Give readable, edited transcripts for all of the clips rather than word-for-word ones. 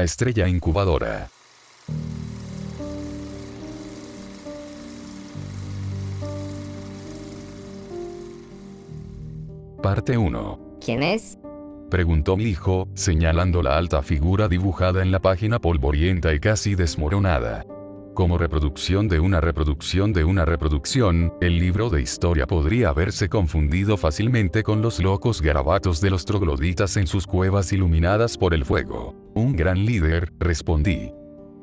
la estrella incubadora. Parte 1. ¿Quién es? Preguntó mi hijo, señalando la alta figura dibujada en la página polvorienta y casi desmoronada. Como reproducción de una reproducción de una reproducción, el libro de historia podría haberse confundido fácilmente con los locos garabatos de los trogloditas en sus cuevas iluminadas por el fuego. Un gran líder, respondí.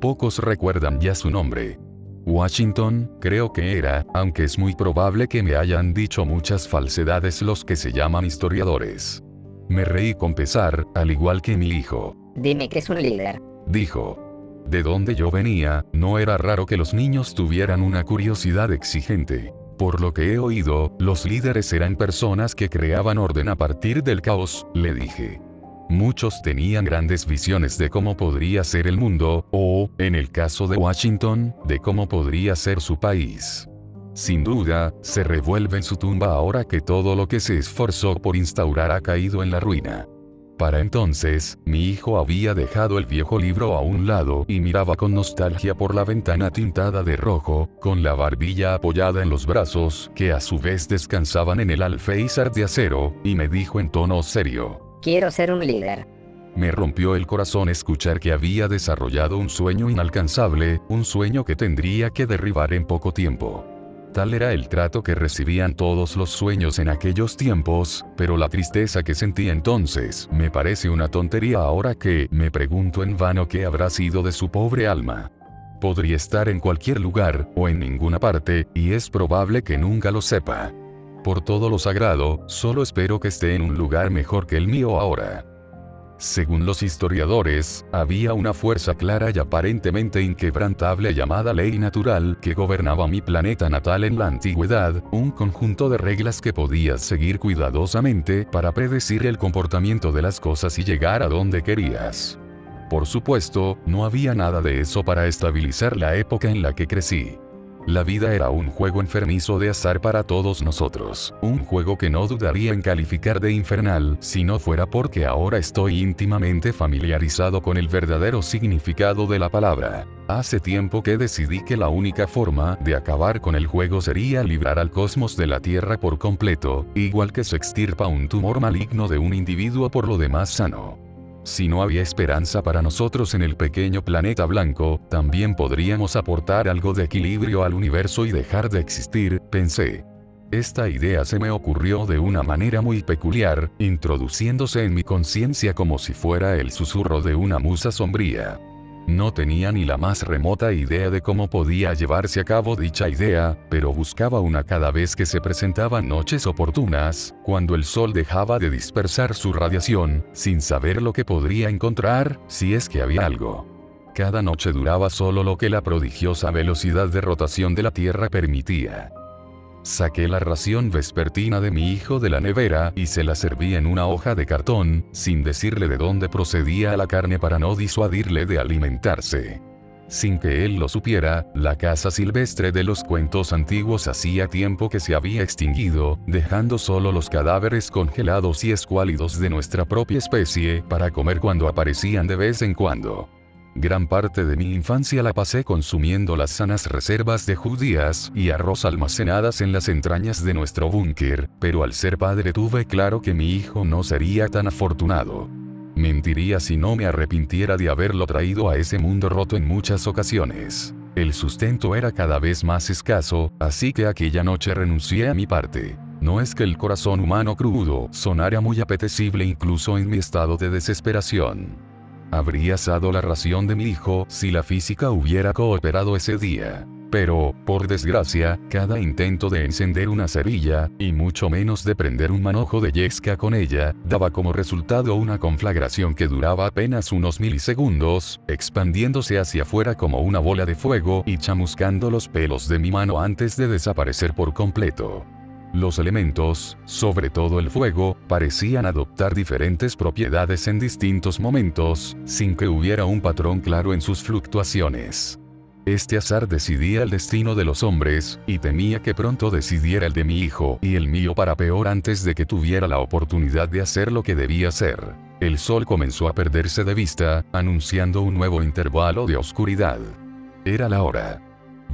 Pocos recuerdan ya su nombre. Washington, creo que era, aunque es muy probable que me hayan dicho muchas falsedades los que se llaman historiadores. Me reí con pesar, al igual que mi hijo. Dime que es un líder. Dijo. De donde yo venía, no era raro que los niños tuvieran una curiosidad exigente. Por lo que he oído, los líderes eran personas que creaban orden a partir del caos, le dije. Muchos tenían grandes visiones de cómo podría ser el mundo, o, en el caso de Washington, de cómo podría ser su país. Sin duda, se revuelve en su tumba ahora que todo lo que se esforzó por instaurar ha caído en la ruina. Para entonces, mi hijo había dejado el viejo libro a un lado y miraba con nostalgia por la ventana tintada de rojo, con la barbilla apoyada en los brazos, que a su vez descansaban en el alféizar de acero, y me dijo en tono serio. Quiero ser un líder. Me rompió el corazón escuchar que había desarrollado un sueño inalcanzable, un sueño que tendría que derribar en poco tiempo. Tal era el trato que recibían todos los sueños en aquellos tiempos, pero la tristeza que sentí entonces me parece una tontería ahora que me pregunto en vano qué habrá sido de su pobre alma. Podría estar en cualquier lugar, o en ninguna parte, y es probable que nunca lo sepa. Por todo lo sagrado, solo espero que esté en un lugar mejor que el mío ahora. Según los historiadores, había una fuerza clara y aparentemente inquebrantable llamada ley natural que gobernaba mi planeta natal en la antigüedad, un conjunto de reglas que podías seguir cuidadosamente para predecir el comportamiento de las cosas y llegar a donde querías. Por supuesto, no había nada de eso para estabilizar la época en la que crecí. La vida era un juego enfermizo de azar para todos nosotros, un juego que no dudaría en calificar de infernal si no fuera porque ahora estoy íntimamente familiarizado con el verdadero significado de la palabra. Hace tiempo que decidí que la única forma de acabar con el juego sería librar al cosmos de la Tierra por completo, igual que se extirpa un tumor maligno de un individuo por lo demás sano. Si no había esperanza para nosotros en el pequeño planeta blanco, también podríamos aportar algo de equilibrio al universo y dejar de existir, pensé. Esta idea se me ocurrió de una manera muy peculiar, introduciéndose en mi conciencia como si fuera el susurro de una musa sombría. No tenía ni la más remota idea de cómo podía llevarse a cabo dicha idea, pero buscaba una cada vez que se presentaban noches oportunas, cuando el sol dejaba de dispersar su radiación, sin saber lo que podría encontrar, si es que había algo. Cada noche duraba solo lo que la prodigiosa velocidad de rotación de la Tierra permitía. Saqué la ración vespertina de mi hijo de la nevera y se la serví en una hoja de cartón, sin decirle de dónde procedía la carne para no disuadirle de alimentarse. Sin que él lo supiera, la caza silvestre de los cuentos antiguos hacía tiempo que se había extinguido, dejando solo los cadáveres congelados y escuálidos de nuestra propia especie para comer cuando aparecían de vez en cuando. Gran parte de mi infancia la pasé consumiendo las sanas reservas de judías y arroz almacenadas en las entrañas de nuestro búnker, pero al ser padre tuve claro que mi hijo no sería tan afortunado. Mentiría si no me arrepintiera de haberlo traído a ese mundo roto en muchas ocasiones. El sustento era cada vez más escaso, así que aquella noche renuncié a mi parte. No es que el corazón humano crudo sonara muy apetecible incluso en mi estado de desesperación. Habría asado la ración de mi hijo si la física hubiera cooperado ese día. Pero, por desgracia, cada intento de encender una cerilla, y mucho menos de prender un manojo de yesca con ella, daba como resultado una conflagración que duraba apenas unos milisegundos, expandiéndose hacia afuera como una bola de fuego y chamuscando los pelos de mi mano antes de desaparecer por completo. Los elementos, sobre todo el fuego, parecían adoptar diferentes propiedades en distintos momentos, sin que hubiera un patrón claro en sus fluctuaciones. Este azar decidía el destino de los hombres, y temía que pronto decidiera el de mi hijo y el mío para peor antes de que tuviera la oportunidad de hacer lo que debía hacer. El sol comenzó a perderse de vista, anunciando un nuevo intervalo de oscuridad. Era la hora.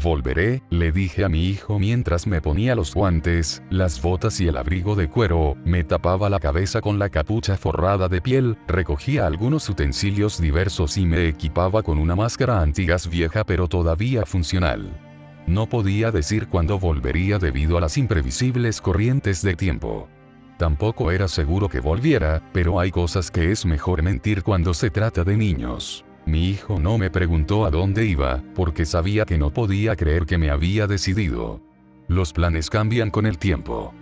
Volveré, le dije a mi hijo mientras me ponía los guantes, las botas y el abrigo de cuero, me tapaba la cabeza con la capucha forrada de piel, recogía algunos utensilios diversos y me equipaba con una máscara antigas vieja pero todavía funcional. No podía decir cuándo volvería debido a las imprevisibles corrientes de tiempo. Tampoco era seguro que volviera, pero hay cosas que es mejor mentir cuando se trata de niños. Mi hijo no me preguntó a dónde iba, porque sabía que no podía creer que me había decidido. Los planes cambian con el tiempo.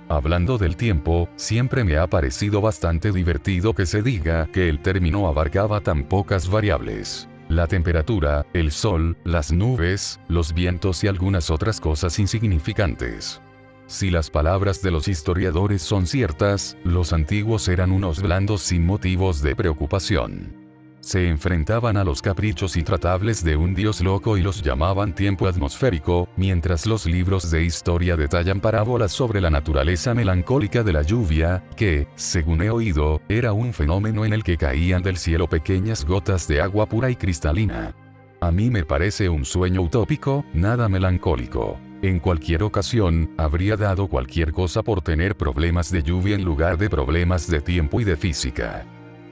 Hablando del tiempo, siempre me ha parecido bastante divertido que se diga que el término abarcaba tan pocas variables. La temperatura, el sol, las nubes, los vientos y algunas otras cosas insignificantes. Si las palabras de los historiadores son ciertas, los antiguos eran unos blandos sin motivos de preocupación. Se enfrentaban a los caprichos intratables de un dios loco y los llamaban tiempo atmosférico, mientras los libros de historia detallan parábolas sobre la naturaleza melancólica de la lluvia, que, según he oído, era un fenómeno en el que caían del cielo pequeñas gotas de agua pura y cristalina. A mí me parece un sueño utópico, nada melancólico. En cualquier ocasión, habría dado cualquier cosa por tener problemas de lluvia en lugar de problemas de tiempo y de física.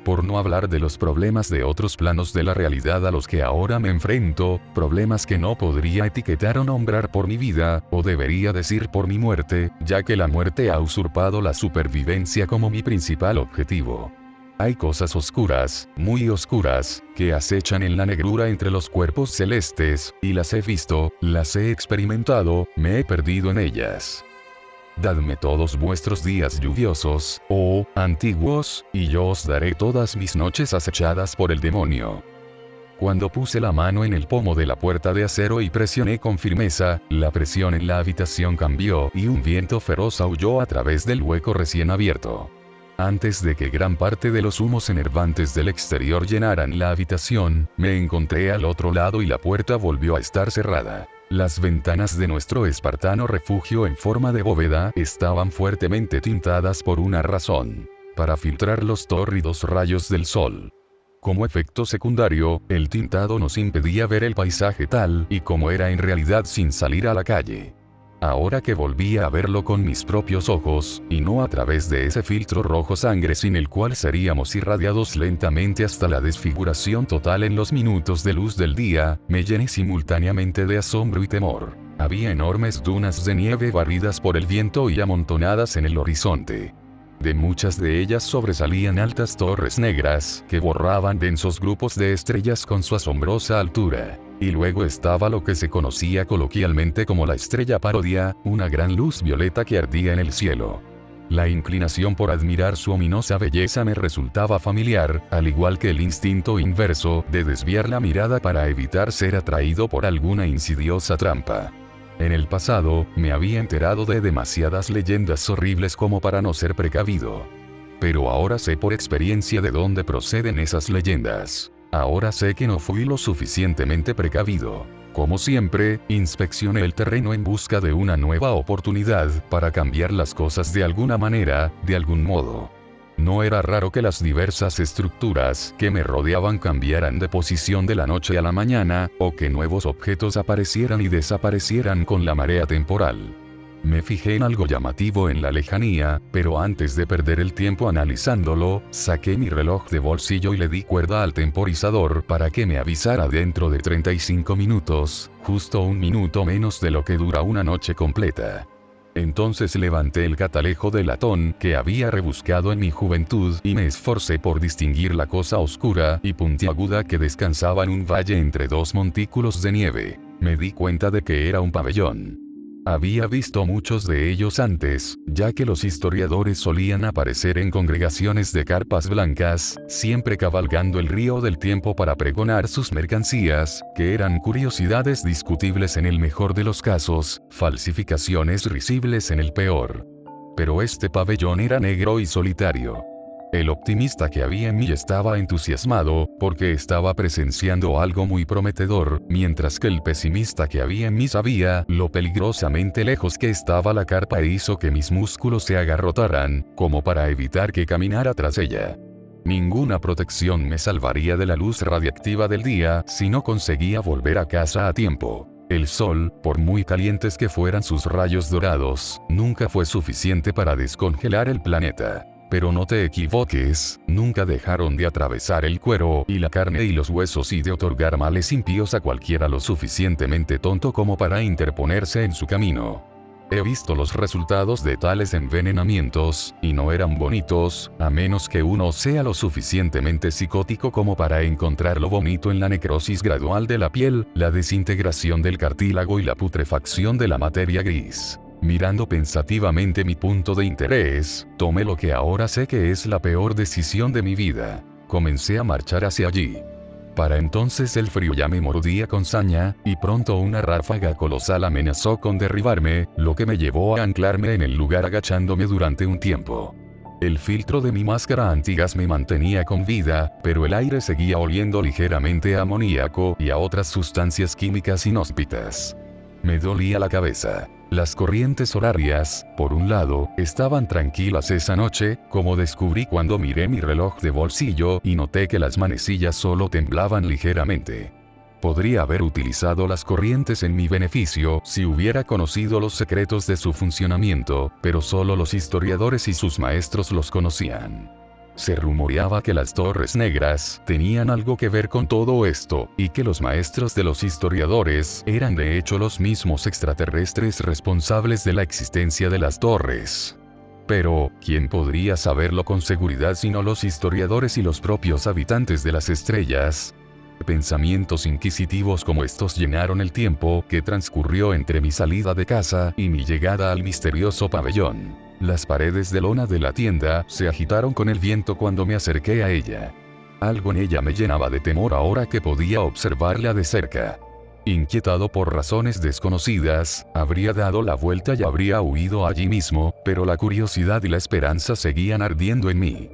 Por no hablar de los problemas de otros planos de la realidad a los que ahora me enfrento, problemas que no podría etiquetar o nombrar por mi vida, o debería decir por mi muerte, ya que la muerte ha usurpado la supervivencia como mi principal objetivo. Hay cosas oscuras, muy oscuras, que acechan en la negrura entre los cuerpos celestes, y las he visto, las he experimentado, me he perdido en ellas. Dadme todos vuestros días lluviosos, oh, antiguos, y yo os daré todas mis noches acechadas por el demonio. Cuando puse la mano en el pomo de la puerta de acero y presioné con firmeza, la presión en la habitación cambió y un viento feroz aulló a través del hueco recién abierto. Antes de que gran parte de los humos enervantes del exterior llenaran la habitación, me encontré al otro lado y la puerta volvió a estar cerrada. Las ventanas de nuestro espartano refugio en forma de bóveda estaban fuertemente tintadas por una razón: para filtrar los tórridos rayos del sol. Como efecto secundario, el tintado nos impedía ver el paisaje tal y como era en realidad sin salir a la calle. Ahora que volvía a verlo con mis propios ojos, y no a través de ese filtro rojo sangre sin el cual seríamos irradiados lentamente hasta la desfiguración total en los minutos de luz del día, me llené simultáneamente de asombro y temor. Había enormes dunas de nieve barridas por el viento y amontonadas en el horizonte. De muchas de ellas sobresalían altas torres negras, que borraban densos grupos de estrellas con su asombrosa altura. Y luego estaba lo que se conocía coloquialmente como la estrella parodia, una gran luz violeta que ardía en el cielo. La inclinación por admirar su ominosa belleza me resultaba familiar, al igual que el instinto inverso de desviar la mirada para evitar ser atraído por alguna insidiosa trampa. En el pasado, me había enterado de demasiadas leyendas horribles como para no ser precavido. Pero ahora sé por experiencia de dónde proceden esas leyendas. Ahora sé que no fui lo suficientemente precavido. Como siempre, inspeccioné el terreno en busca de una nueva oportunidad para cambiar las cosas de alguna manera, de algún modo. No era raro que las diversas estructuras que me rodeaban cambiaran de posición de la noche a la mañana, o que nuevos objetos aparecieran y desaparecieran con la marea temporal. Me fijé en algo llamativo en la lejanía, pero antes de perder el tiempo analizándolo, saqué mi reloj de bolsillo y le di cuerda al temporizador para que me avisara dentro de 35 minutos, justo un minuto menos de lo que dura una noche completa. Entonces levanté el catalejo de latón que había rebuscado en mi juventud y me esforcé por distinguir la cosa oscura y puntiaguda que descansaba en un valle entre dos montículos de nieve. Me di cuenta de que era un pabellón. Había visto muchos de ellos antes, ya que los historiadores solían aparecer en congregaciones de carpas blancas, siempre cabalgando el río del tiempo para pregonar sus mercancías, que eran curiosidades discutibles en el mejor de los casos, falsificaciones risibles en el peor. Pero este pabellón era negro y solitario. El optimista que había en mí estaba entusiasmado, porque estaba presenciando algo muy prometedor, mientras que el pesimista que había en mí sabía lo peligrosamente lejos que estaba la carpa e hizo que mis músculos se agarrotaran, como para evitar que caminara tras ella. Ninguna protección me salvaría de la luz radiactiva del día si no conseguía volver a casa a tiempo. El sol, por muy calientes que fueran sus rayos dorados, nunca fue suficiente para descongelar el planeta. Pero no te equivoques, nunca dejaron de atravesar el cuero y la carne y los huesos y de otorgar males impíos a cualquiera lo suficientemente tonto como para interponerse en su camino. He visto los resultados de tales envenenamientos, y no eran bonitos, a menos que uno sea lo suficientemente psicótico como para encontrar lo bonito en la necrosis gradual de la piel, la desintegración del cartílago y la putrefacción de la materia gris. Mirando pensativamente mi punto de interés, tomé lo que ahora sé que es la peor decisión de mi vida. Comencé a marchar hacia allí. Para entonces el frío ya me mordía con saña, y pronto una ráfaga colosal amenazó con derribarme, lo que me llevó a anclarme en el lugar agachándome durante un tiempo. El filtro de mi máscara antigas me mantenía con vida, pero el aire seguía oliendo ligeramente a amoníaco y a otras sustancias químicas inhóspitas. Me dolía la cabeza. Las corrientes horarias, por un lado, estaban tranquilas esa noche, como descubrí cuando miré mi reloj de bolsillo y noté que las manecillas solo temblaban ligeramente. Podría haber utilizado las corrientes en mi beneficio si hubiera conocido los secretos de su funcionamiento, pero solo los historiadores y sus maestros los conocían. Se rumoreaba que las Torres Negras tenían algo que ver con todo esto, y que los maestros de los historiadores eran de hecho los mismos extraterrestres responsables de la existencia de las torres. Pero, ¿quién podría saberlo con seguridad sino los historiadores y los propios habitantes de las estrellas? Pensamientos inquisitivos como estos llenaron el tiempo que transcurrió entre mi salida de casa y mi llegada al misterioso pabellón. Las paredes de lona de la tienda se agitaron con el viento cuando me acerqué a ella. Algo en ella me llenaba de temor ahora que podía observarla de cerca. Inquietado por razones desconocidas, habría dado la vuelta y habría huido allí mismo, pero la curiosidad y la esperanza seguían ardiendo en mí.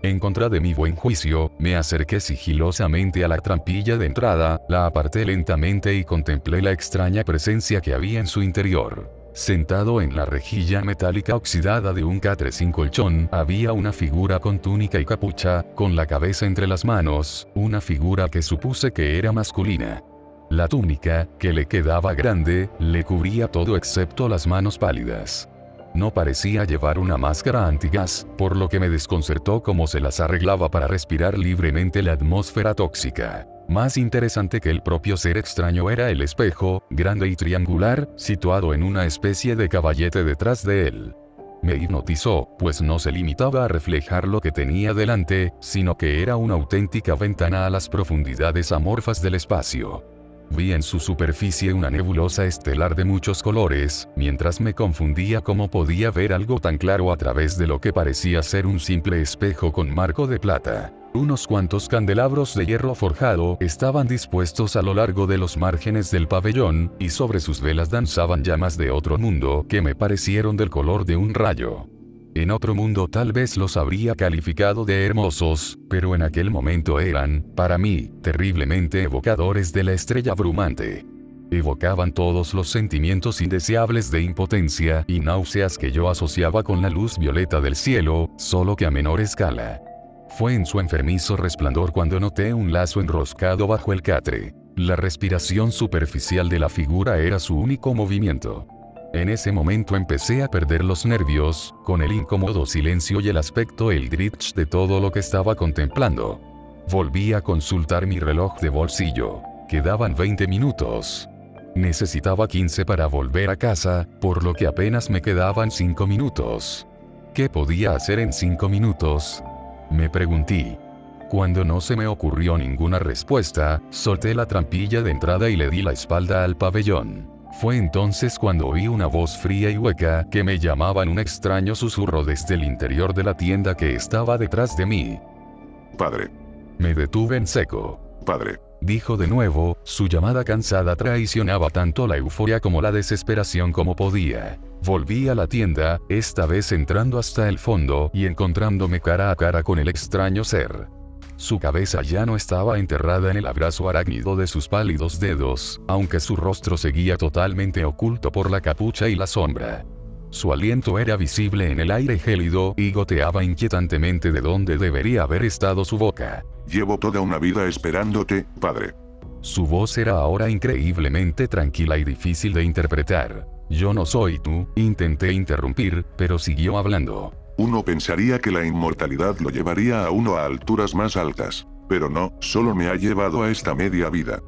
En contra de mi buen juicio, me acerqué sigilosamente a la trampilla de entrada, la aparté lentamente y contemplé la extraña presencia que había en su interior. Sentado en la rejilla metálica oxidada de un catre sin colchón, había una figura con túnica y capucha, con la cabeza entre las manos, una figura que supuse que era masculina. La túnica, que le quedaba grande, le cubría todo excepto las manos pálidas. No parecía llevar una máscara antigas, por lo que me desconcertó cómo se las arreglaba para respirar libremente la atmósfera tóxica. Más interesante que el propio ser extraño era el espejo, grande y triangular, situado en una especie de caballete detrás de él. Me hipnotizó, pues no se limitaba a reflejar lo que tenía delante, sino que era una auténtica ventana a las profundidades amorfas del espacio. Vi en su superficie una nebulosa estelar de muchos colores, mientras me confundía cómo podía ver algo tan claro a través de lo que parecía ser un simple espejo con marco de plata. Unos cuantos candelabros de hierro forjado estaban dispuestos a lo largo de los márgenes del pabellón, y sobre sus velas danzaban llamas de otro mundo que me parecieron del color de un rayo. En otro mundo tal vez los habría calificado de hermosos, pero en aquel momento eran, para mí, terriblemente evocadores de la estrella brumante. Evocaban todos los sentimientos indeseables de impotencia y náuseas que yo asociaba con la luz violeta del cielo, solo que a menor escala. Fue en su enfermizo resplandor cuando noté un lazo enroscado bajo el catre. La respiración superficial de la figura era su único movimiento. En ese momento empecé a perder los nervios, con el incómodo silencio y el aspecto eldritch de todo lo que estaba contemplando. Volví a consultar mi reloj de bolsillo. Quedaban 20 minutos. Necesitaba 15 para volver a casa, por lo que apenas me quedaban 5 minutos. ¿Qué podía hacer en 5 minutos? Me pregunté. Cuando no se me ocurrió ninguna respuesta, solté la trampilla de entrada y le di la espalda al pabellón. Fue entonces cuando oí una voz fría y hueca que me llamaba en un extraño susurro desde el interior de la tienda que estaba detrás de mí. Padre. Me detuve en seco. Padre. Dijo de nuevo, su llamada cansada traicionaba tanto la euforia como la desesperación como podía. Volví a la tienda, esta vez entrando hasta el fondo y encontrándome cara a cara con el extraño ser. Su cabeza ya no estaba enterrada en el abrazo arácnido de sus pálidos dedos, aunque su rostro seguía totalmente oculto por la capucha y la sombra. Su aliento era visible en el aire gélido y goteaba inquietantemente de donde debería haber estado su boca. Llevo toda una vida esperándote, padre. Su voz era ahora increíblemente tranquila y difícil de interpretar. Yo no soy tú, intenté interrumpir, pero siguió hablando. Uno pensaría que la inmortalidad lo llevaría a uno a alturas más altas. Pero no, solo me ha llevado a esta media vida.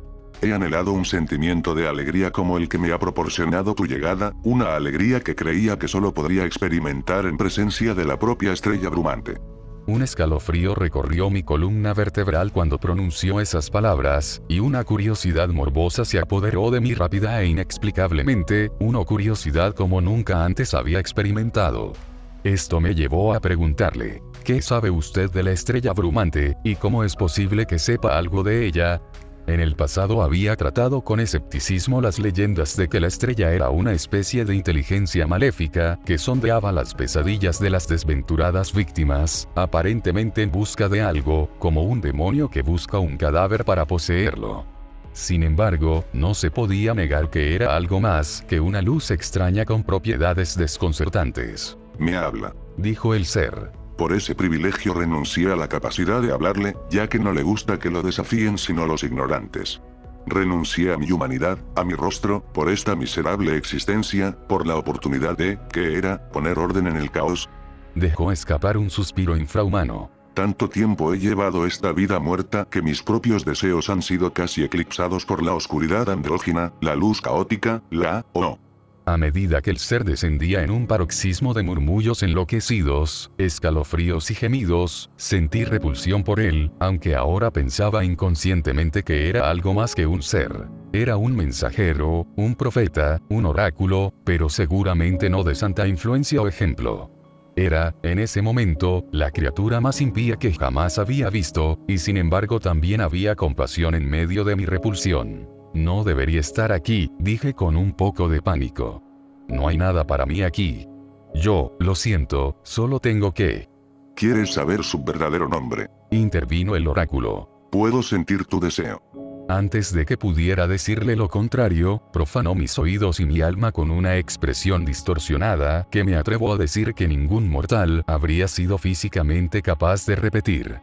He anhelado un sentimiento de alegría como el que me ha proporcionado tu llegada, una alegría que creía que solo podría experimentar en presencia de la propia estrella brumante. Un escalofrío recorrió mi columna vertebral cuando pronunció esas palabras, y una curiosidad morbosa se apoderó de mí rápida e inexplicablemente, una curiosidad como nunca antes había experimentado. Esto me llevó a preguntarle, ¿qué sabe usted de la estrella brumante, y cómo es posible que sepa algo de ella? En el pasado había tratado con escepticismo las leyendas de que la estrella era una especie de inteligencia maléfica que sondeaba las pesadillas de las desventuradas víctimas, aparentemente en busca de algo, como un demonio que busca un cadáver para poseerlo. Sin embargo, no se podía negar que era algo más que una luz extraña con propiedades desconcertantes. Me habla. Dijo el ser. Por ese privilegio renuncié a la capacidad de hablarle, ya que no le gusta que lo desafíen sino los ignorantes. Renuncié a mi humanidad, a mi rostro, por esta miserable existencia, por la oportunidad de, ¿qué era?, poner orden en el caos. Dejó escapar un suspiro infrahumano. Tanto tiempo he llevado esta vida muerta que mis propios deseos han sido casi eclipsados por la oscuridad andrógina, la luz caótica, A medida que el ser descendía en un paroxismo de murmullos enloquecidos, escalofríos y gemidos, sentí repulsión por él, aunque ahora pensaba inconscientemente que era algo más que un ser. Era un mensajero, un profeta, un oráculo, pero seguramente no de santa influencia o ejemplo. Era, en ese momento, la criatura más impía que jamás había visto, y sin embargo también había compasión en medio de mi repulsión. No debería estar aquí, dije con un poco de pánico. No hay nada para mí aquí. Yo, lo siento, solo tengo que... ¿Quieres saber su verdadero nombre? Intervino el oráculo. Puedo sentir tu deseo. Antes de que pudiera decirle lo contrario, profanó mis oídos y mi alma con una expresión distorsionada que me atrevo a decir que ningún mortal habría sido físicamente capaz de repetir.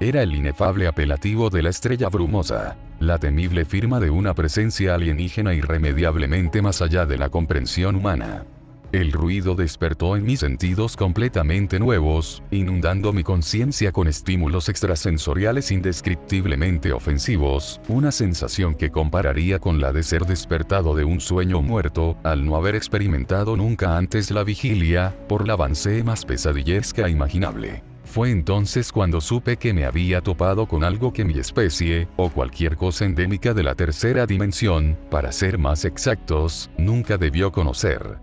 Era el inefable apelativo de la estrella brumosa, la temible firma de una presencia alienígena irremediablemente más allá de la comprensión humana. El ruido despertó en mis sentidos completamente nuevos, inundando mi conciencia con estímulos extrasensoriales indescriptiblemente ofensivos, una sensación que compararía con la de ser despertado de un sueño muerto, al no haber experimentado nunca antes la vigilia, por la avancée más pesadillesca imaginable. Fue entonces cuando supe que me había topado con algo que mi especie, o cualquier cosa endémica de la tercera dimensión, para ser más exactos, nunca debió conocer.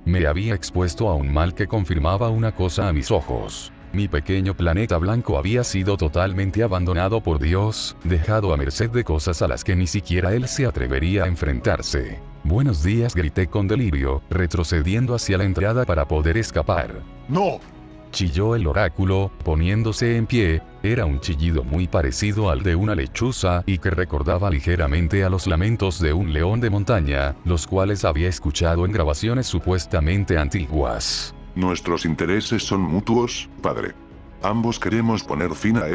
Me había expuesto a un mal que confirmaba una cosa a mis ojos. Mi pequeño planeta blanco había sido totalmente abandonado por Dios, dejado a merced de cosas a las que ni siquiera él se atrevería a enfrentarse. Buenos días, grité con delirio, retrocediendo hacia la entrada para poder escapar. ¡No! Chilló el oráculo, poniéndose en pie. Era un chillido muy parecido al de una lechuza y que recordaba ligeramente a los lamentos de un león de montaña, los cuales había escuchado en grabaciones supuestamente antiguas. Nuestros intereses son mutuos, padre. Ambos queremos poner fin a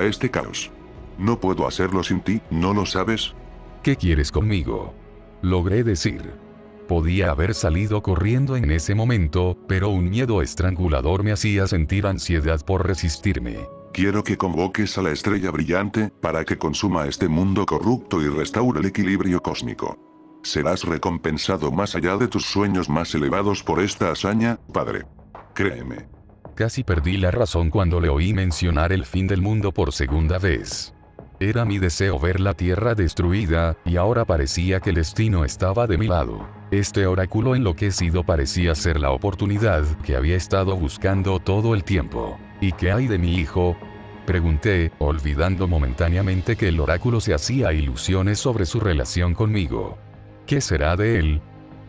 este caos. No puedo hacerlo sin ti, ¿no lo sabes? ¿Qué quieres conmigo?, logré decir. Podía haber salido corriendo en ese momento, pero un miedo estrangulador me hacía sentir ansiedad por resistirme. Quiero que convoques a la estrella brillante, para que consuma este mundo corrupto y restaure el equilibrio cósmico. Serás recompensado más allá de tus sueños más elevados por esta hazaña, padre. Créeme. Casi perdí la razón cuando le oí mencionar el fin del mundo por segunda vez. Era mi deseo ver la Tierra destruida, y ahora parecía que el destino estaba de mi lado. Este oráculo enloquecido parecía ser la oportunidad que había estado buscando todo el tiempo. ¿Y qué hay de mi hijo?, pregunté, olvidando momentáneamente que el oráculo se hacía ilusiones sobre su relación conmigo. ¿Qué será de él?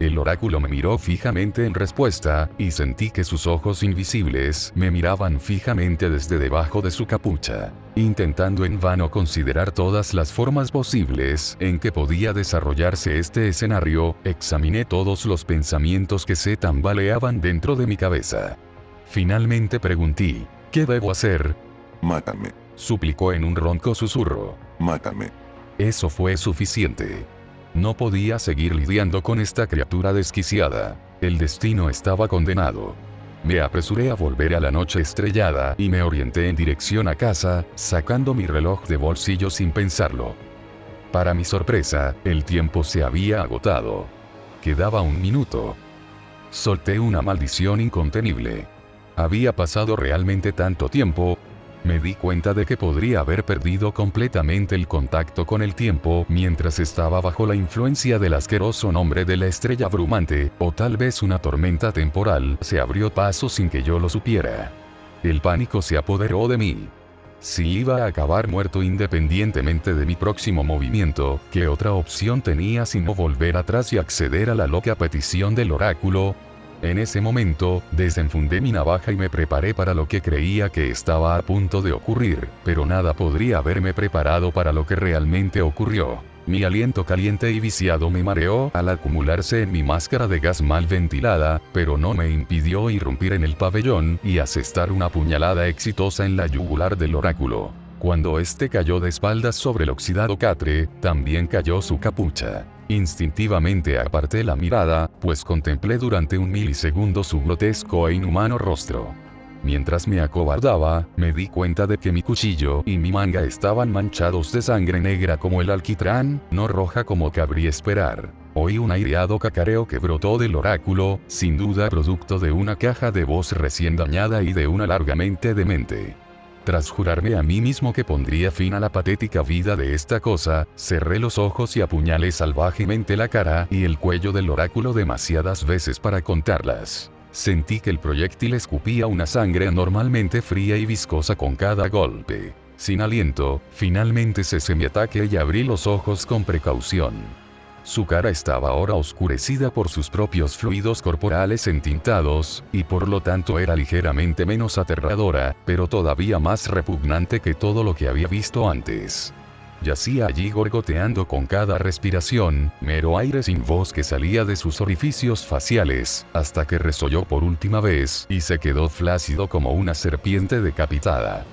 El oráculo me miró fijamente en respuesta, y sentí que sus ojos invisibles me miraban fijamente desde debajo de su capucha. Intentando en vano considerar todas las formas posibles en que podía desarrollarse este escenario, examiné todos los pensamientos que se tambaleaban dentro de mi cabeza. Finalmente pregunté, ¿qué debo hacer? Mátame. Suplicó en un ronco susurro. Mátame. Eso fue suficiente. No podía seguir lidiando con esta criatura desquiciada. El destino estaba condenado. Me apresuré a volver a la noche estrellada y me orienté en dirección a casa, sacando mi reloj de bolsillo sin pensarlo. Para mi sorpresa, el tiempo se había agotado. Quedaba 1 minuto. Solté una maldición incontenible. Había pasado realmente tanto tiempo. Me di cuenta de que podría haber perdido completamente el contacto con el tiempo mientras estaba bajo la influencia del asqueroso nombre de la estrella abrumante, o tal vez una tormenta temporal se abrió paso sin que yo lo supiera. El pánico se apoderó de mí. Si iba a acabar muerto independientemente de mi próximo movimiento, ¿qué otra opción tenía sino volver atrás y acceder a la loca petición del oráculo? En ese momento, desenfundé mi navaja y me preparé para lo que creía que estaba a punto de ocurrir, pero nada podría haberme preparado para lo que realmente ocurrió. Mi aliento caliente y viciado me mareó al acumularse en mi máscara de gas mal ventilada, pero no me impidió irrumpir en el pabellón y asestar una puñalada exitosa en la yugular del oráculo. Cuando este cayó de espaldas sobre el oxidado catre, también cayó su capucha. Instintivamente aparté la mirada, pues contemplé durante 1 milisegundo su grotesco e inhumano rostro. Mientras me acobardaba, me di cuenta de que mi cuchillo y mi manga estaban manchados de sangre negra como el alquitrán, no roja como cabría esperar. Oí un aireado cacareo que brotó del oráculo, sin duda producto de una caja de voz recién dañada y de una larga mente demente. Tras jurarme a mí mismo que pondría fin a la patética vida de esta cosa, cerré los ojos y apuñalé salvajemente la cara y el cuello del oráculo demasiadas veces para contarlas. Sentí que el proyectil escupía una sangre anormalmente fría y viscosa con cada golpe. Sin aliento, finalmente cesé mi ataque y abrí los ojos con precaución. Su cara estaba ahora oscurecida por sus propios fluidos corporales entintados, y por lo tanto era ligeramente menos aterradora, pero todavía más repugnante que todo lo que había visto antes. Yacía allí gorgoteando con cada respiración, mero aire sin voz que salía de sus orificios faciales, hasta que resolló por última vez y se quedó flácido como una serpiente decapitada.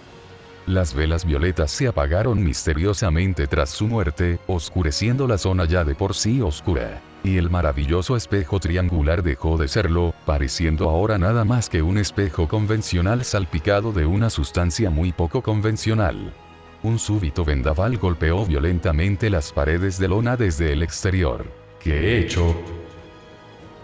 Las velas violetas se apagaron misteriosamente tras su muerte, oscureciendo la zona ya de por sí oscura. Y el maravilloso espejo triangular dejó de serlo, pareciendo ahora nada más que un espejo convencional salpicado de una sustancia muy poco convencional. Un súbito vendaval golpeó violentamente las paredes de lona desde el exterior. ¿Qué he hecho?,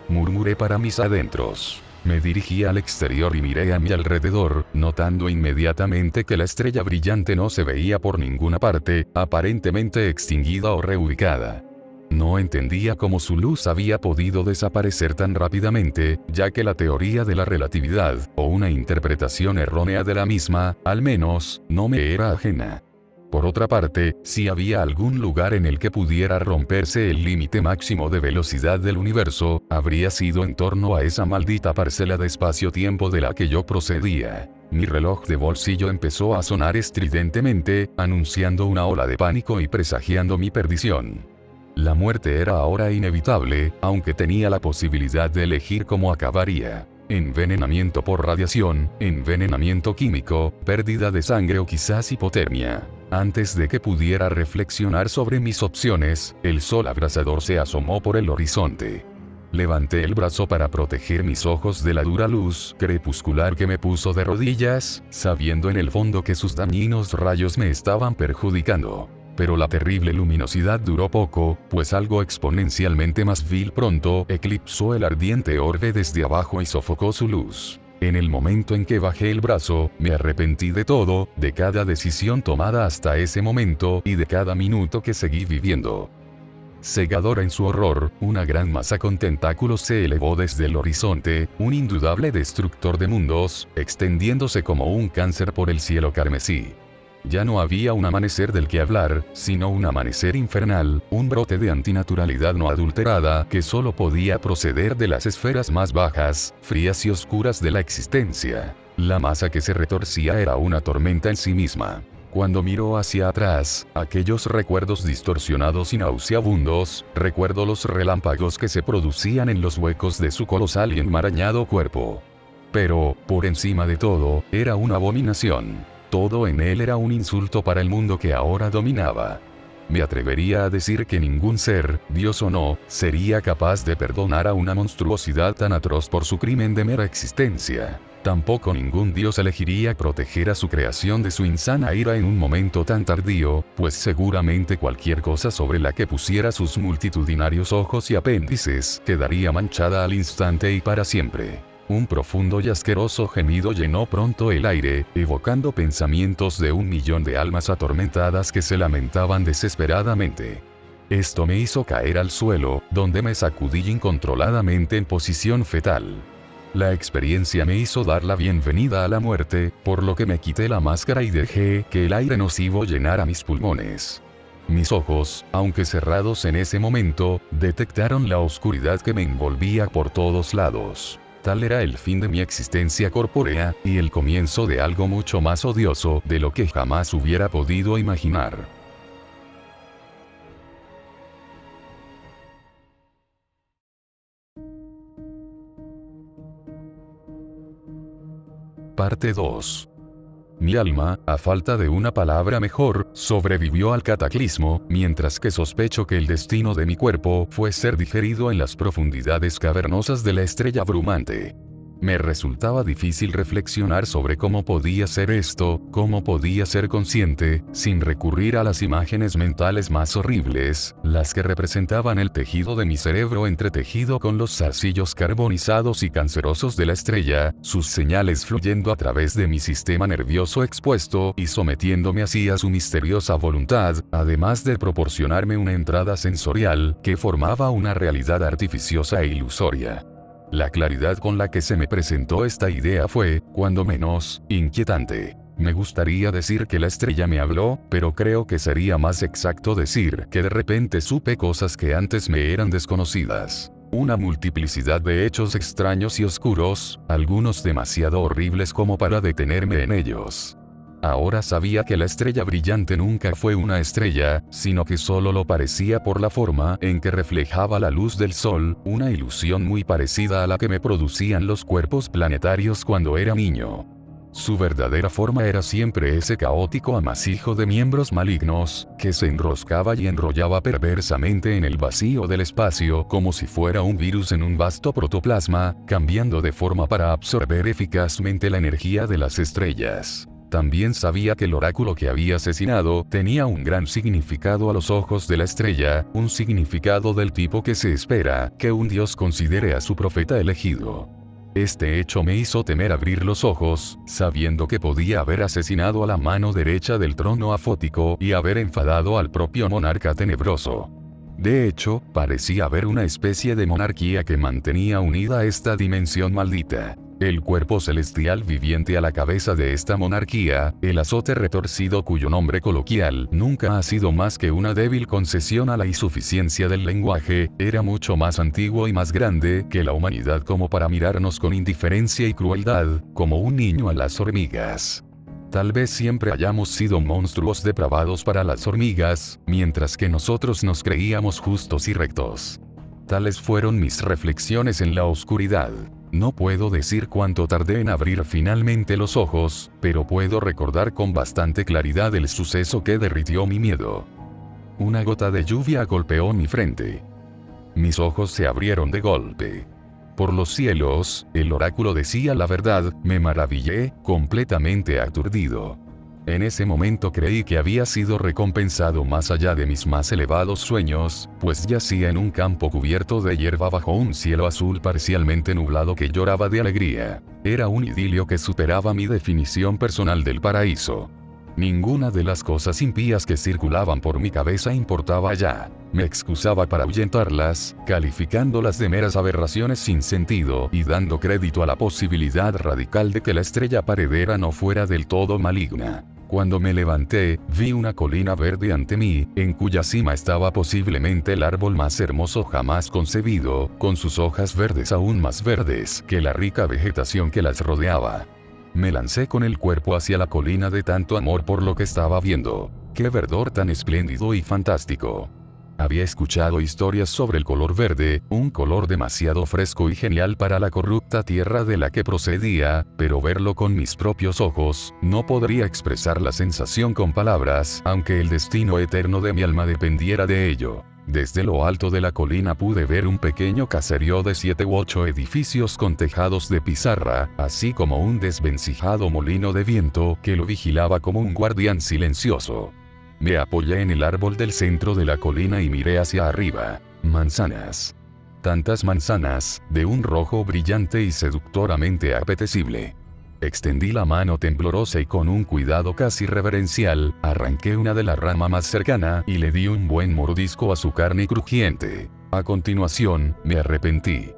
murmuré para mis adentros. Me dirigí al exterior y miré a mi alrededor, notando inmediatamente que la estrella brillante no se veía por ninguna parte, aparentemente extinguida o reubicada. No entendía cómo su luz había podido desaparecer tan rápidamente, ya que la teoría de la relatividad, o una interpretación errónea de la misma, al menos, no me era ajena. Por otra parte, si había algún lugar en el que pudiera romperse el límite máximo de velocidad del universo, habría sido en torno a esa maldita parcela de espacio-tiempo de la que yo procedía. Mi reloj de bolsillo empezó a sonar estridentemente, anunciando una ola de pánico y presagiando mi perdición. La muerte era ahora inevitable, aunque tenía la posibilidad de elegir cómo acabaría. Envenenamiento por radiación, envenenamiento químico, pérdida de sangre o quizás hipotermia. Antes de que pudiera reflexionar sobre mis opciones, el sol abrasador se asomó por el horizonte. Levanté el brazo para proteger mis ojos de la dura luz crepuscular que me puso de rodillas, sabiendo en el fondo que sus dañinos rayos me estaban perjudicando. Pero la terrible luminosidad duró poco, pues algo exponencialmente más vil pronto eclipsó el ardiente orbe desde abajo y sofocó su luz. En el momento en que bajé el brazo, me arrepentí de todo, de cada decisión tomada hasta ese momento y de cada minuto que seguí viviendo. Cegadora en su horror, una gran masa con tentáculos se elevó desde el horizonte, un indudable destructor de mundos, extendiéndose como un cáncer por el cielo carmesí. Ya no había un amanecer del que hablar, sino un amanecer infernal, un brote de antinaturalidad no adulterada que solo podía proceder de las esferas más bajas, frías y oscuras de la existencia. La masa que se retorcía era una tormenta en sí misma. Cuando miro hacia atrás, aquellos recuerdos distorsionados y nauseabundos, recuerdo los relámpagos que se producían en los huecos de su colosal y enmarañado cuerpo. Pero, por encima de todo, era una abominación. Todo en él era un insulto para el mundo que ahora dominaba. Me atrevería a decir que ningún ser, Dios o no, sería capaz de perdonar a una monstruosidad tan atroz por su crimen de mera existencia. Tampoco ningún Dios elegiría proteger a su creación de su insana ira en un momento tan tardío, pues seguramente cualquier cosa sobre la que pusiera sus multitudinarios ojos y apéndices quedaría manchada al instante y para siempre. Un profundo y asqueroso gemido llenó pronto el aire, evocando pensamientos de 1.000.000 de almas atormentadas que se lamentaban desesperadamente. Esto me hizo caer al suelo, donde me sacudí incontroladamente en posición fetal. La experiencia me hizo dar la bienvenida a la muerte, por lo que me quité la máscara y dejé que el aire nocivo llenara mis pulmones. Mis ojos, aunque cerrados en ese momento, detectaron la oscuridad que me envolvía por todos lados. Tal era el fin de mi existencia corpórea, y el comienzo de algo mucho más odioso de lo que jamás hubiera podido imaginar. Parte 2. Mi alma, a falta de una palabra mejor, sobrevivió al cataclismo, mientras que sospecho que el destino de mi cuerpo fue ser digerido en las profundidades cavernosas de la estrella abrumante. Me resultaba difícil reflexionar sobre cómo podía ser esto, cómo podía ser consciente, sin recurrir a las imágenes mentales más horribles, las que representaban el tejido de mi cerebro entretejido con los zarcillos carbonizados y cancerosos de la estrella, sus señales fluyendo a través de mi sistema nervioso expuesto y sometiéndome así a su misteriosa voluntad, además de proporcionarme una entrada sensorial que formaba una realidad artificiosa e ilusoria. La claridad con la que se me presentó esta idea fue, cuando menos, inquietante. Me gustaría decir que la estrella me habló, pero creo que sería más exacto decir que de repente supe cosas que antes me eran desconocidas. Una multiplicidad de hechos extraños y oscuros, algunos demasiado horribles como para detenerme en ellos. Ahora sabía que la estrella brillante nunca fue una estrella, sino que solo lo parecía por la forma en que reflejaba la luz del sol, una ilusión muy parecida a la que me producían los cuerpos planetarios cuando era niño. Su verdadera forma era siempre ese caótico amasijo de miembros malignos, que se enroscaba y enrollaba perversamente en el vacío del espacio como si fuera un virus en un vasto protoplasma, cambiando de forma para absorber eficazmente la energía de las estrellas. También sabía que el oráculo que había asesinado tenía un gran significado a los ojos de la estrella, un significado del tipo que se espera que un dios considere a su profeta elegido. Este hecho me hizo temer abrir los ojos, sabiendo que podía haber asesinado a la mano derecha del trono afótico y haber enfadado al propio monarca tenebroso. De hecho, parecía haber una especie de monarquía que mantenía unida a esta dimensión maldita. El cuerpo celestial viviente a la cabeza de esta monarquía, el azote retorcido cuyo nombre coloquial nunca ha sido más que una débil concesión a la insuficiencia del lenguaje, era mucho más antiguo y más grande que la humanidad como para mirarnos con indiferencia y crueldad, como un niño a las hormigas. Tal vez siempre hayamos sido monstruos depravados para las hormigas, mientras que nosotros nos creíamos justos y rectos. Tales fueron mis reflexiones en la oscuridad. No puedo decir cuánto tardé en abrir finalmente los ojos, pero puedo recordar con bastante claridad el suceso que derritió mi miedo. Una gota de lluvia golpeó mi frente. Mis ojos se abrieron de golpe. Por los cielos, el oráculo decía la verdad, me maravillé, completamente aturdido. En ese momento creí que había sido recompensado más allá de mis más elevados sueños, pues yacía en un campo cubierto de hierba bajo un cielo azul parcialmente nublado que lloraba de alegría. Era un idilio que superaba mi definición personal del paraíso. Ninguna de las cosas impías que circulaban por mi cabeza importaba ya. Me excusaba para ahuyentarlas, calificándolas de meras aberraciones sin sentido y dando crédito a la posibilidad radical de que la estrella paredera no fuera del todo maligna. Cuando me levanté, vi una colina verde ante mí, en cuya cima estaba posiblemente el árbol más hermoso jamás concebido, con sus hojas verdes aún más verdes que la rica vegetación que las rodeaba. Me lancé con el cuerpo hacia la colina de tanto amor por lo que estaba viendo. ¡Qué verdor tan espléndido y fantástico! Había escuchado historias sobre el color verde, un color demasiado fresco y genial para la corrupta tierra de la que procedía, pero verlo con mis propios ojos, no podría expresar la sensación con palabras, aunque el destino eterno de mi alma dependiera de ello. Desde lo alto de la colina pude ver un pequeño caserío de 7 u 8 edificios con tejados de pizarra, así como un desvencijado molino de viento que lo vigilaba como un guardián silencioso. Me apoyé en el árbol del centro de la colina y miré hacia arriba. Manzanas. Tantas manzanas, de un rojo brillante y seductoramente apetecible. Extendí la mano temblorosa y con un cuidado casi reverencial, arranqué una de la rama más cercana y le di un buen mordisco a su carne crujiente. A continuación, me arrepentí.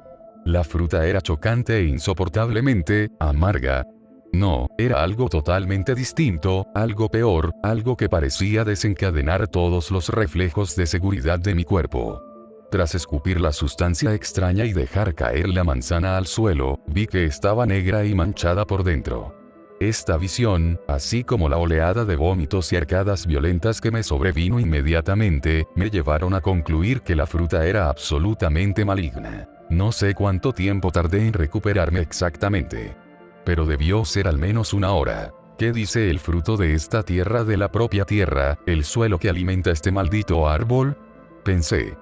La fruta era chocante e insoportablemente amarga. No, era algo totalmente distinto, algo peor, algo que parecía desencadenar todos los reflejos de seguridad de mi cuerpo. Tras escupir la sustancia extraña y dejar caer la manzana al suelo, vi que estaba negra y manchada por dentro. Esta visión, así como la oleada de vómitos y arcadas violentas que me sobrevino inmediatamente, me llevaron a concluir que la fruta era absolutamente maligna. No sé cuánto tiempo tardé en recuperarme exactamente. Pero debió ser al menos una hora. ¿Qué dice el fruto de esta tierra de la propia tierra, el suelo que alimenta este maldito árbol? Pensé.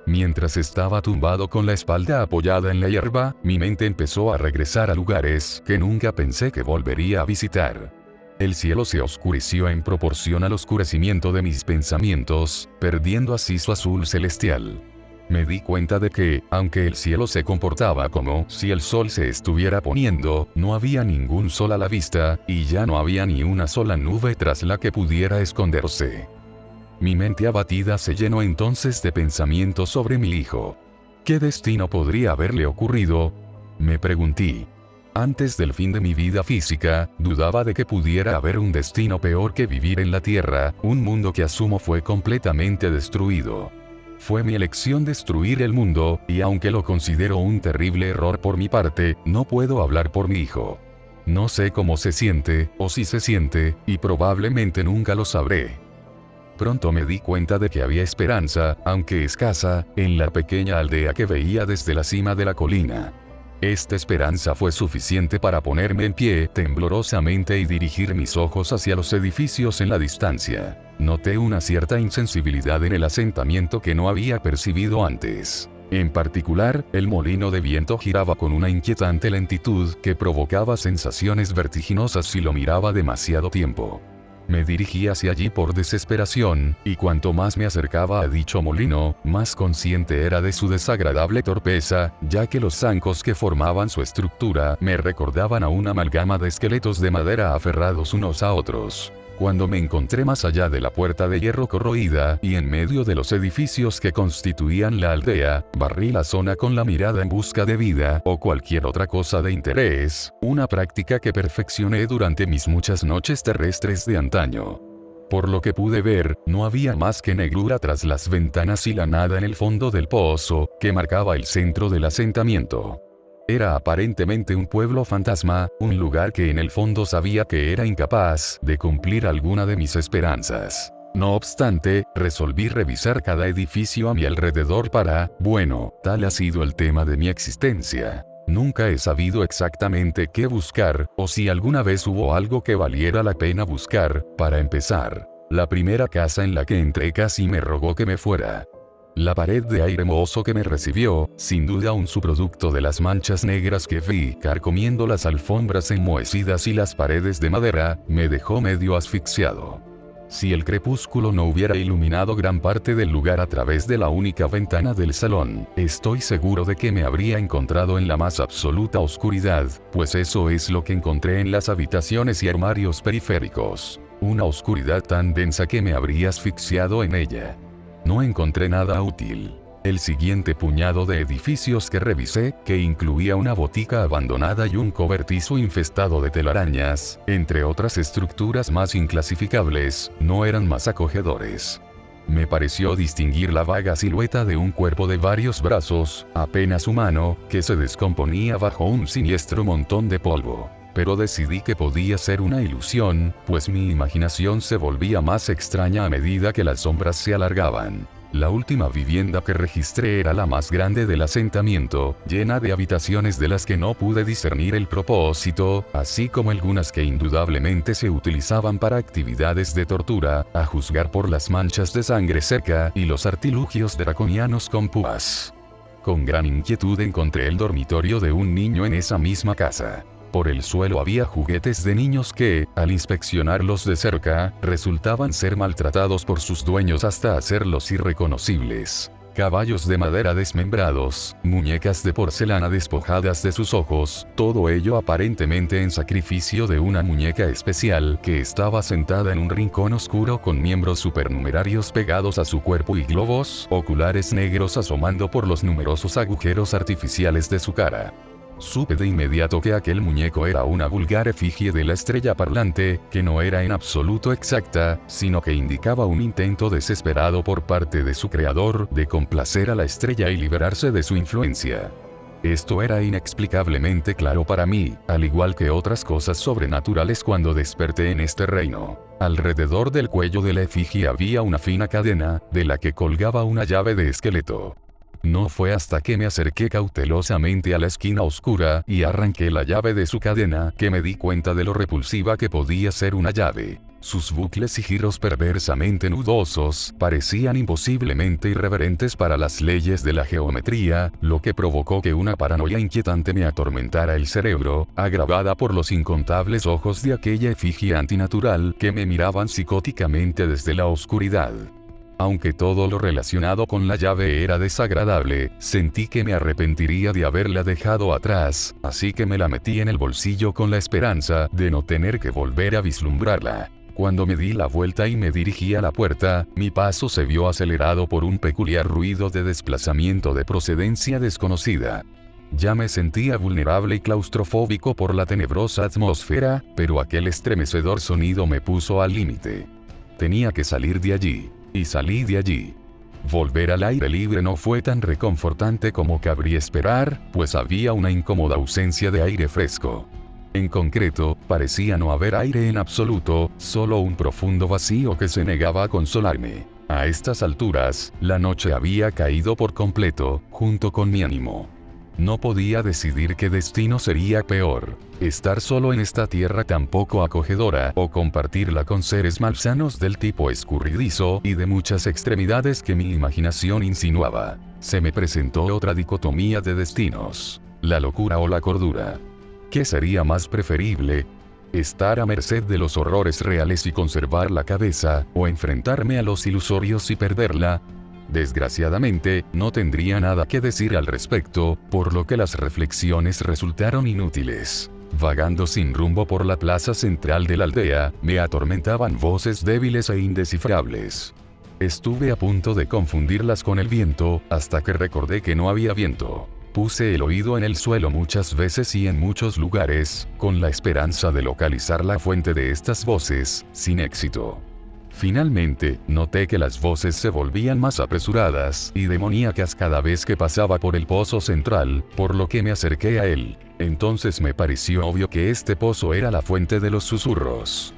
Mientras estaba tumbado con la espalda apoyada en la hierba, mi mente empezó a regresar a lugares que nunca pensé que volvería a visitar. El cielo se oscureció en proporción al oscurecimiento de mis pensamientos, perdiendo así su azul celestial. Me di cuenta de que, aunque el cielo se comportaba como si el sol se estuviera poniendo, no había ningún sol a la vista, y ya no había ni una sola nube tras la que pudiera esconderse. Mi mente abatida se llenó entonces de pensamientos sobre mi hijo. ¿Qué destino podría haberle ocurrido? Me pregunté. Antes del fin de mi vida física, dudaba de que pudiera haber un destino peor que vivir en la Tierra, un mundo que asumo fue completamente destruido. Fue mi elección destruir el mundo, y aunque lo considero un terrible error por mi parte, no puedo hablar por mi hijo. No sé cómo se siente, o si se siente, y probablemente nunca lo sabré. Pronto me di cuenta de que había esperanza, aunque escasa, en la pequeña aldea que veía desde la cima de la colina. Esta esperanza fue suficiente para ponerme en pie temblorosamente y dirigir mis ojos hacia los edificios en la distancia. Noté una cierta insensibilidad en el asentamiento que no había percibido antes. En particular, el molino de viento giraba con una inquietante lentitud que provocaba sensaciones vertiginosas si lo miraba demasiado tiempo. Me dirigí hacia allí por desesperación, y cuanto más me acercaba a dicho molino, más consciente era de su desagradable torpeza, ya que los zancos que formaban su estructura me recordaban a una amalgama de esqueletos de madera aferrados unos a otros. Cuando me encontré más allá de la puerta de hierro corroída y en medio de los edificios que constituían la aldea, barrí la zona con la mirada en busca de vida o cualquier otra cosa de interés, una práctica que perfeccioné durante mis muchas noches terrestres de antaño. Por lo que pude ver, no había más que negrura tras las ventanas y la nada en el fondo del pozo, que marcaba el centro del asentamiento. Era aparentemente un pueblo fantasma, un lugar que en el fondo sabía que era incapaz de cumplir alguna de mis esperanzas. No obstante, resolví revisar cada edificio a mi alrededor bueno, tal ha sido el tema de mi existencia. Nunca he sabido exactamente qué buscar, o si alguna vez hubo algo que valiera la pena buscar. Para empezar, la primera casa en la que entré casi me rogó que me fuera. La pared de aire mohoso que me recibió, sin duda un subproducto de las manchas negras que vi carcomiendo las alfombras enmohecidas y las paredes de madera, me dejó medio asfixiado. Si el crepúsculo no hubiera iluminado gran parte del lugar a través de la única ventana del salón, estoy seguro de que me habría encontrado en la más absoluta oscuridad, pues eso es lo que encontré en las habitaciones y armarios periféricos. Una oscuridad tan densa que me habría asfixiado en ella. No encontré nada útil. El siguiente puñado de edificios que revisé, que incluía una botica abandonada y un cobertizo infestado de telarañas, entre otras estructuras más inclasificables, no eran más acogedores. Me pareció distinguir la vaga silueta de un cuerpo de varios brazos, apenas humano, que se descomponía bajo un siniestro montón de polvo. Pero decidí que podía ser una ilusión, pues mi imaginación se volvía más extraña a medida que las sombras se alargaban. La última vivienda que registré era la más grande del asentamiento, llena de habitaciones de las que no pude discernir el propósito, así como algunas que indudablemente se utilizaban para actividades de tortura, a juzgar por las manchas de sangre cerca y los artilugios draconianos con púas. Con gran inquietud encontré el dormitorio de un niño en esa misma casa. Por el suelo había juguetes de niños que, al inspeccionarlos de cerca, resultaban ser maltratados por sus dueños hasta hacerlos irreconocibles. Caballos de madera desmembrados, muñecas de porcelana despojadas de sus ojos, todo ello aparentemente en sacrificio de una muñeca especial que estaba sentada en un rincón oscuro con miembros supernumerarios pegados a su cuerpo y globos oculares negros asomando por los numerosos agujeros artificiales de su cara. Supe de inmediato que aquel muñeco era una vulgar efigie de la estrella parlante, que no era en absoluto exacta, sino que indicaba un intento desesperado por parte de su creador de complacer a la estrella y liberarse de su influencia. Esto era inexplicablemente claro para mí, al igual que otras cosas sobrenaturales cuando desperté en este reino. Alrededor del cuello de la efigie había una fina cadena, de la que colgaba una llave de esqueleto. No fue hasta que me acerqué cautelosamente a la esquina oscura y arranqué la llave de su cadena que me di cuenta de lo repulsiva que podía ser una llave. Sus bucles y giros perversamente nudosos parecían imposiblemente irreverentes para las leyes de la geometría, lo que provocó que una paranoia inquietante me atormentara el cerebro, agravada por los incontables ojos de aquella efigie antinatural que me miraban psicóticamente desde la oscuridad. Aunque todo lo relacionado con la llave era desagradable, sentí que me arrepentiría de haberla dejado atrás, así que me la metí en el bolsillo con la esperanza de no tener que volver a vislumbrarla. Cuando me di la vuelta y me dirigí a la puerta, mi paso se vio acelerado por un peculiar ruido de desplazamiento de procedencia desconocida. Ya me sentía vulnerable y claustrofóbico por la tenebrosa atmósfera, pero aquel estremecedor sonido me puso al límite. Tenía que salir de allí. Y salí de allí. Volver al aire libre no fue tan reconfortante como cabría esperar, pues había una incómoda ausencia de aire fresco. En concreto, parecía no haber aire en absoluto, solo un profundo vacío que se negaba a consolarme. A estas alturas, la noche había caído por completo, junto con mi ánimo. No podía decidir qué destino sería peor: estar solo en esta tierra tan poco acogedora, o compartirla con seres malsanos del tipo escurridizo y de muchas extremidades que mi imaginación insinuaba. Se me presentó otra dicotomía de destinos: la locura o la cordura. ¿Qué sería más preferible? ¿Estar a merced de los horrores reales y conservar la cabeza, o enfrentarme a los ilusorios y perderla? Desgraciadamente, no tendría nada que decir al respecto, por lo que las reflexiones resultaron inútiles. Vagando sin rumbo por la plaza central de la aldea, me atormentaban voces débiles e indescifrables. Estuve a punto de confundirlas con el viento, hasta que recordé que no había viento. Puse el oído en el suelo muchas veces y en muchos lugares, con la esperanza de localizar la fuente de estas voces, sin éxito. Finalmente, noté que las voces se volvían más apresuradas y demoníacas cada vez que pasaba por el pozo central, por lo que me acerqué a él. Entonces me pareció obvio que este pozo era la fuente de los susurros.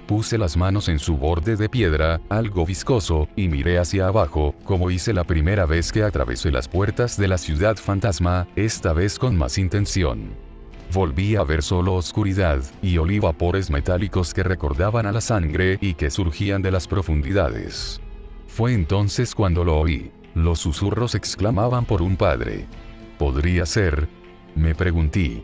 Puse las manos en su borde de piedra, algo viscoso, y miré hacia abajo, como hice la primera vez que atravesé las puertas de la ciudad fantasma, esta vez con más intención. Volví a ver solo oscuridad, y olí vapores metálicos que recordaban a la sangre y que surgían de las profundidades. Fue entonces cuando lo oí. Los susurros exclamaban por un padre. ¿Podría ser? Me pregunté.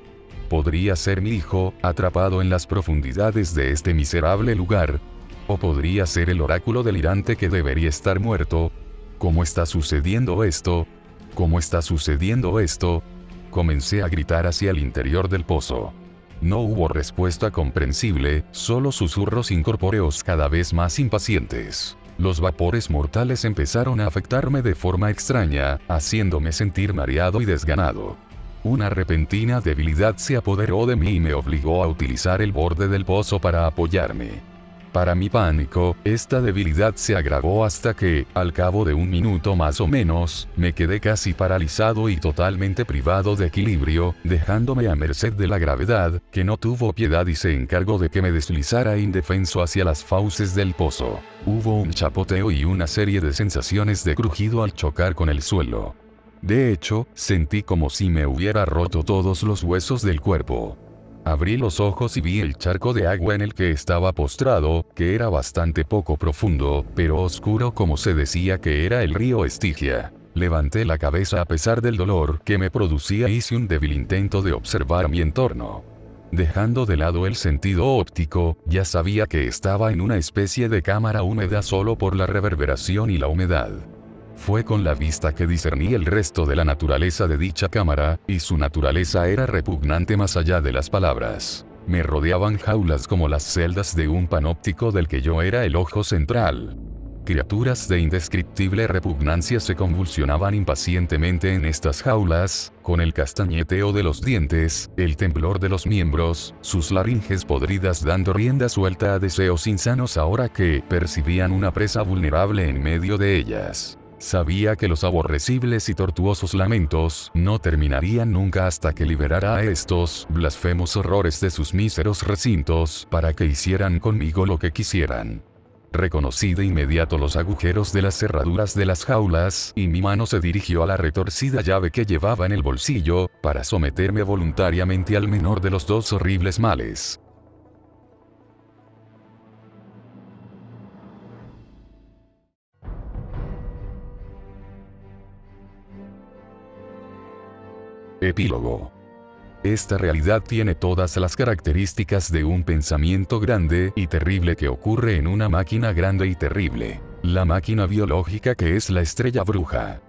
¿Podría ser mi hijo, atrapado en las profundidades de este miserable lugar? ¿O podría ser el oráculo delirante que debería estar muerto? ¿Cómo está sucediendo esto? ¿Cómo está sucediendo esto? Comencé a gritar hacia el interior del pozo. No hubo respuesta comprensible, solo susurros incorpóreos cada vez más impacientes. Los vapores mortales empezaron a afectarme de forma extraña, haciéndome sentir mareado y desganado. Una repentina debilidad se apoderó de mí y me obligó a utilizar el borde del pozo para apoyarme. Para mi pánico, esta debilidad se agravó hasta que, al cabo de un minuto más o menos, me quedé casi paralizado y totalmente privado de equilibrio, dejándome a merced de la gravedad, que no tuvo piedad y se encargó de que me deslizara indefenso hacia las fauces del pozo. Hubo un chapoteo y una serie de sensaciones de crujido al chocar con el suelo. De hecho, sentí como si me hubiera roto todos los huesos del cuerpo. Abrí los ojos y vi el charco de agua en el que estaba postrado, que era bastante poco profundo, pero oscuro como se decía que era el río Estigia. Levanté la cabeza a pesar del dolor que me producía e hice un débil intento de observar mi entorno. Dejando de lado el sentido óptico, ya sabía que estaba en una especie de cámara húmeda solo por la reverberación y la humedad. Fue con la vista que discerní el resto de la naturaleza de dicha cámara, y su naturaleza era repugnante más allá de las palabras. Me rodeaban jaulas como las celdas de un panóptico del que yo era el ojo central. Criaturas de indescriptible repugnancia se convulsionaban impacientemente en estas jaulas, con el castañeteo de los dientes, el temblor de los miembros, sus laringes podridas dando rienda suelta a deseos insanos ahora que percibían una presa vulnerable en medio de ellas. Sabía que los aborrecibles y tortuosos lamentos no terminarían nunca hasta que liberara a estos blasfemos horrores de sus míseros recintos para que hicieran conmigo lo que quisieran. Reconocí de inmediato los agujeros de las cerraduras de las jaulas y mi mano se dirigió a la retorcida llave que llevaba en el bolsillo para someterme voluntariamente al menor de los dos horribles males. Epílogo. Esta realidad tiene todas las características de un pensamiento grande y terrible que ocurre en una máquina grande y terrible. La máquina biológica que es la estrella bruja.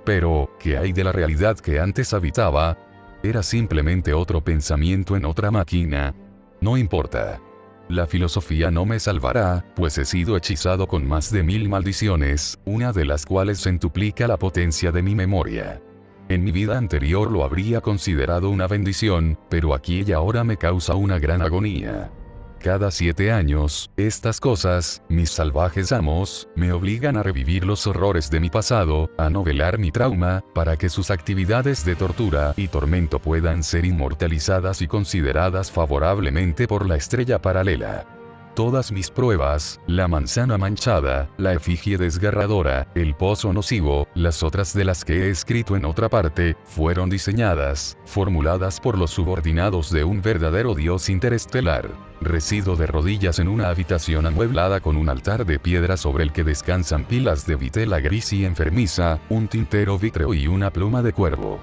Pero, ¿qué hay de la realidad que antes habitaba? Era simplemente otro pensamiento en otra máquina. No importa. La filosofía no me salvará, pues he sido hechizado con más de 1000 maldiciones, una de las cuales centuplica la potencia de mi memoria. En mi vida anterior lo habría considerado una bendición, pero aquí y ahora me causa una gran agonía. Cada 7 años, estas cosas, mis salvajes amos, me obligan a revivir los horrores de mi pasado, a novelar mi trauma, para que sus actividades de tortura y tormento puedan ser inmortalizadas y consideradas favorablemente por la estrella paralela. Todas mis pruebas, la manzana manchada, la efigie desgarradora, el pozo nocivo, las otras de las que he escrito en otra parte, fueron diseñadas, formuladas por los subordinados de un verdadero dios interestelar. Resido de rodillas en una habitación amueblada con un altar de piedra sobre el que descansan pilas de vitela gris y enfermiza, un tintero vítreo y una pluma de cuervo.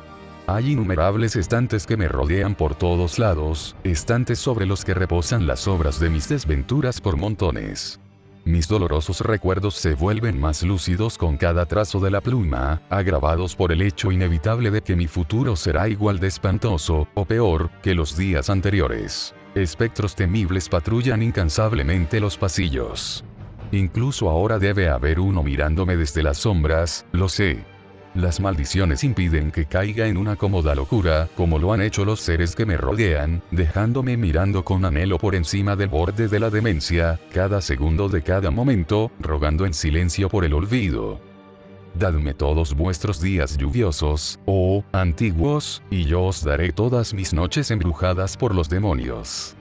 Hay innumerables estantes que me rodean por todos lados, estantes sobre los que reposan las obras de mis desventuras por montones. Mis dolorosos recuerdos se vuelven más lúcidos con cada trazo de la pluma, agravados por el hecho inevitable de que mi futuro será igual de espantoso, o peor, que los días anteriores. Espectros temibles patrullan incansablemente los pasillos. Incluso ahora debe haber uno mirándome desde las sombras, lo sé. Las maldiciones impiden que caiga en una cómoda locura, como lo han hecho los seres que me rodean, dejándome mirando con anhelo por encima del borde de la demencia, cada segundo de cada momento, rogando en silencio por el olvido. Dadme todos vuestros días lluviosos, oh, antiguos, y yo os daré todas mis noches embrujadas por los demonios.